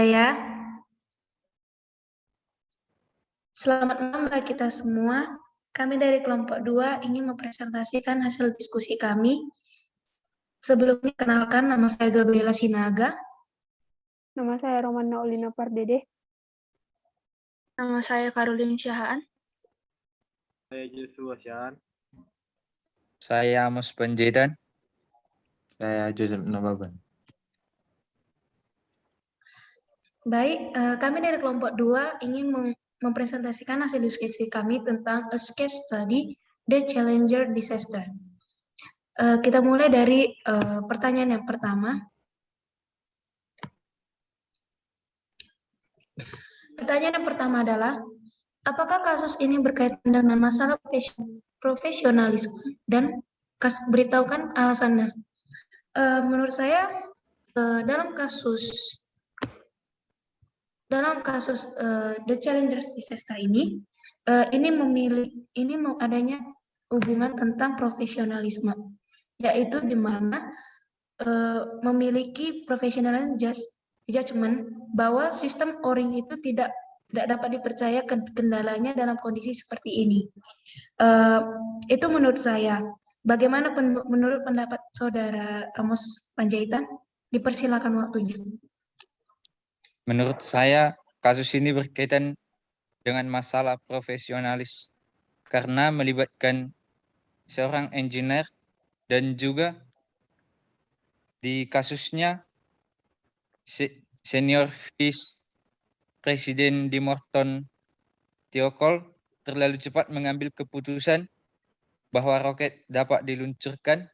Ya, selamat malam bagi kita semua. Kami dari kelompok 2 ingin mempresentasikan hasil diskusi kami. Sebelumnya, kenalkan nama saya Gabriela Sinaga. Nama saya Romana Olina Pardede. Nama saya Karolin Syahaan. Saya Joshua Syahan. Saya Amos Panjaitan. Saya Joseph Nababan. Baik, kami dari kelompok 2 ingin mempresentasikan hasil diskusi kami tentang a case study, the Challenger disaster. Kita mulai dari pertanyaan yang pertama. Pertanyaan yang pertama adalah, apakah kasus ini berkaitan dengan masalah profesionalisme dan beritahukan alasannya? Menurut saya dalam kasus The Challengers Disaster ini adanya hubungan tentang profesionalisme, yaitu di mana memiliki professional judgment bahwa sistem O-ring itu tidak dapat dipercaya kendalanya dalam kondisi seperti ini. Itu menurut saya. Bagaimana menurut pendapat Saudara Amos Panjaitan? Dipersilakan waktunya. Menurut saya, kasus ini berkaitan dengan masalah profesionalis karena melibatkan seorang engineer dan juga di kasusnya senior vice presiden di Morton Thiokol terlalu cepat mengambil keputusan bahwa roket dapat diluncurkan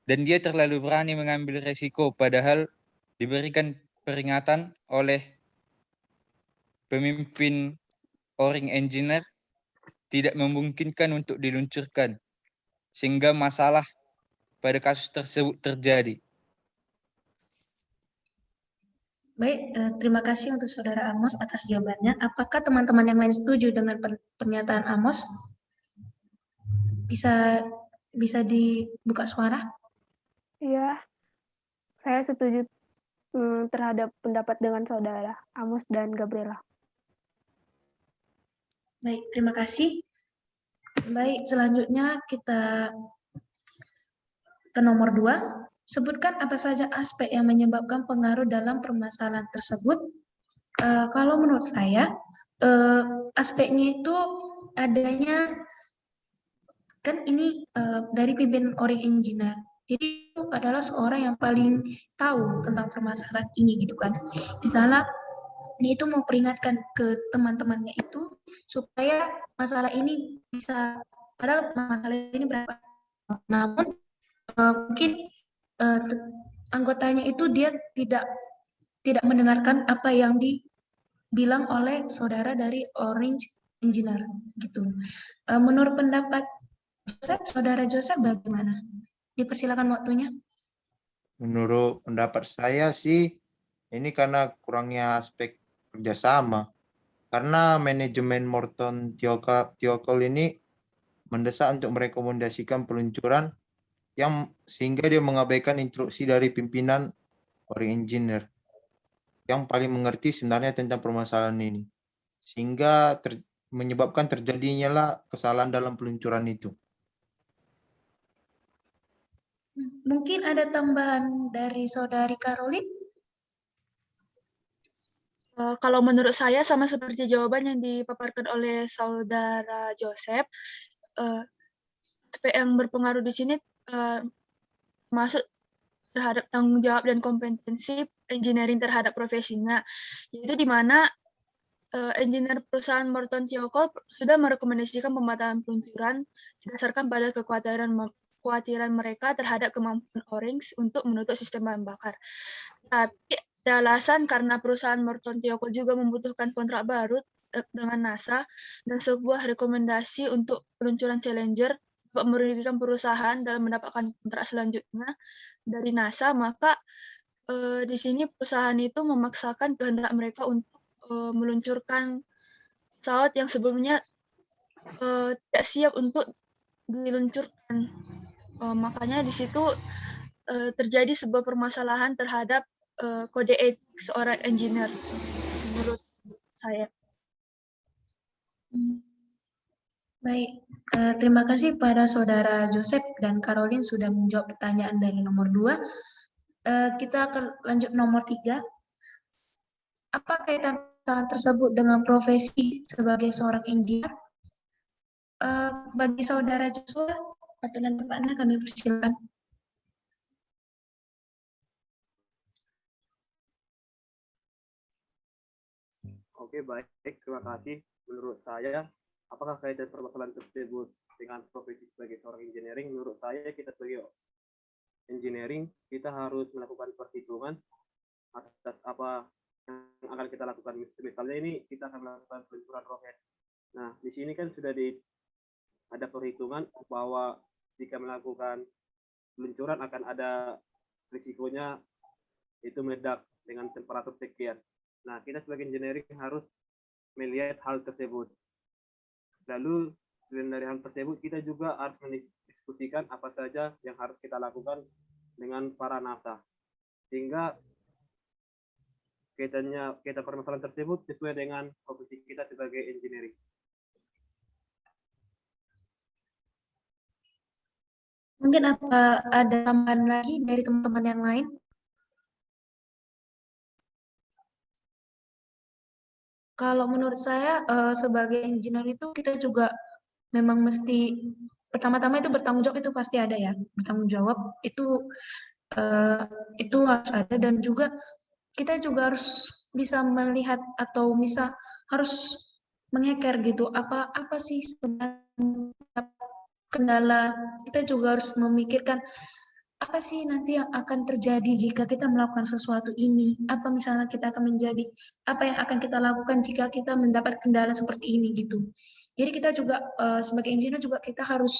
dan dia terlalu berani mengambil resiko padahal diberikan peringatan oleh pemimpin O-ring engineer tidak memungkinkan untuk diluncurkan sehingga masalah pada kasus tersebut terjadi. Baik, terima kasih untuk Saudara Amos atas jawabannya. Apakah teman-teman yang lain setuju dengan pernyataan Amos? Bisa dibuka suara? Iya, saya setuju terhadap pendapat dengan Saudara Amos dan Gabriela. Baik, terima kasih. Baik, selanjutnya kita ke nomor 2. Sebutkan apa saja aspek yang menyebabkan pengaruh dalam permasalahan tersebut. Kalau menurut saya, aspeknya itu adanya, kan ini dari pimpinan O-ring engineer. Jadi itu adalah seorang yang paling tahu tentang permasalahan ini gitu kan. Misalnya dia itu mau peringatkan ke teman-temannya itu supaya masalah ini bisa, padahal masalah ini berapa, namun mungkin anggotanya itu dia tidak mendengarkan apa yang dibilang oleh saudara dari Orange Engineer gitu. Menurut pendapat saudara Joseph bagaimana? Dipersilakan waktunya. Menurut pendapat saya sih, ini karena kurangnya aspek kerjasama. Karena manajemen Morton Thiokol ini mendesak untuk merekomendasikan peluncuran sehingga dia mengabaikan instruksi dari pimpinan O-ring engineer yang paling mengerti sebenarnya tentang permasalahan ini. Sehingga menyebabkan terjadinya lah kesalahan dalam peluncuran itu. Mungkin ada tambahan dari saudari Karolin? Kalau menurut saya sama seperti jawaban yang dipaparkan oleh Saudara Joseph, aspek yang berpengaruh di sini masuk terhadap tanggung jawab dan kompetensi engineering terhadap profesinya, yaitu di mana engineer perusahaan Morton Thiokol sudah merekomendasikan pembatalan peluncuran berdasarkan pada kekhawatiran mereka terhadap kemampuan O-rings untuk menutup sistem bahan bakar. Tapi ada alasan karena perusahaan Morton Thiokol juga membutuhkan kontrak baru dengan NASA dan sebuah rekomendasi untuk peluncuran Challenger dapat merugikan perusahaan dalam mendapatkan kontrak selanjutnya dari NASA, maka di sini perusahaan itu memaksakan kehendak mereka untuk meluncurkan pesawat yang sebelumnya tidak siap untuk diluncurkan. Makanya di situ terjadi sebuah permasalahan terhadap kode etik seorang engineer menurut saya. Baik, terima kasih pada Saudara Joseph dan Caroline sudah menjawab pertanyaan dari nomor 2. Kita akan lanjut nomor 3. Apa kaitan permasalahan tersebut dengan profesi sebagai seorang engineer? Bagi Saudara Joshua, atau dan tempatnya kami persilakan. Oke, baik. Terima kasih. Menurut saya, apakah kaitan permasalahan tersebut dengan profesi sebagai seorang engineering? Menurut saya, kita sebagai engineering, kita harus melakukan perhitungan atas apa yang akan kita lakukan. Misalnya ini kita akan melakukan peluncuran roket. Nah, di sini kan sudah ada perhitungan bahwa jika melakukan peluncuran akan ada risikonya itu meledak dengan temperatur sekian. Nah, kita sebagai engineering harus melihat hal tersebut. Lalu, selain dari hal tersebut, kita juga harus mendiskusikan apa saja yang harus kita lakukan dengan para NASA. Sehingga kaitan permasalahan tersebut sesuai dengan profesi kita sebagai engineering. Mungkin apa ada tambahan lagi dari teman-teman yang lain? Kalau menurut saya sebagai engineer itu kita juga memang mesti pertama-tama itu bertanggung jawab itu pasti ada ya. Bertanggung jawab itu harus ada, dan juga kita juga harus bisa melihat atau harus menghacker gitu. Apa sih sebenarnya kendala. Kita juga harus memikirkan apa sih nanti yang akan terjadi jika kita melakukan sesuatu ini? Apa misalnya kita akan apa yang akan kita lakukan jika kita mendapat kendala seperti ini gitu. Jadi kita juga sebagai engineer juga kita harus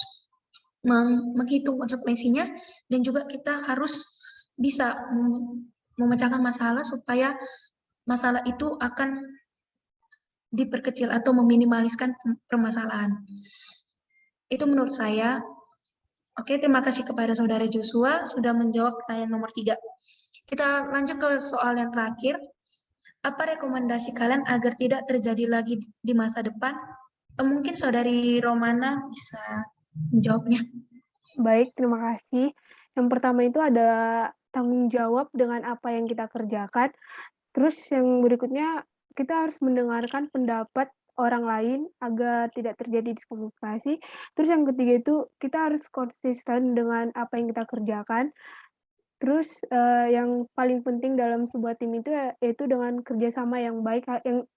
menghitung konsekuensinya, dan juga kita harus bisa memecahkan masalah supaya masalah itu akan diperkecil atau meminimaliskan permasalahan. Itu menurut saya. Oke, terima kasih kepada Saudara Joshua sudah menjawab pertanyaan nomor 3. Kita lanjut ke soal yang terakhir. Apa rekomendasi kalian agar tidak terjadi lagi di masa depan? Mungkin Saudari Romana bisa menjawabnya. Baik, terima kasih. Yang pertama itu ada tanggung jawab dengan apa yang kita kerjakan. Terus yang berikutnya, kita harus mendengarkan pendapat orang lain agar tidak terjadi diskomunikasi. Terus yang ketiga itu, kita harus konsisten dengan apa yang kita kerjakan. Terus yang paling penting dalam sebuah tim itu yaitu dengan kerjasama yang baik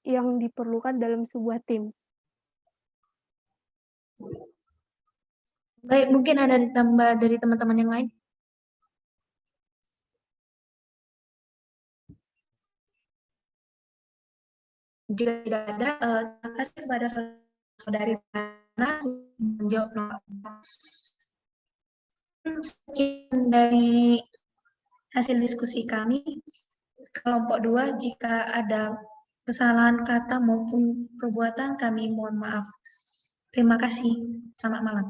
yang diperlukan dalam sebuah tim. Baik, mungkin ada ditambah dari teman-teman yang lain. Jika tidak ada, terima kasih kepada Saudari Rana menjawab nomor 4. Sekian dari hasil diskusi kami. Kelompok 2, jika ada kesalahan kata maupun perbuatan, kami mohon maaf. Terima kasih. Selamat malam.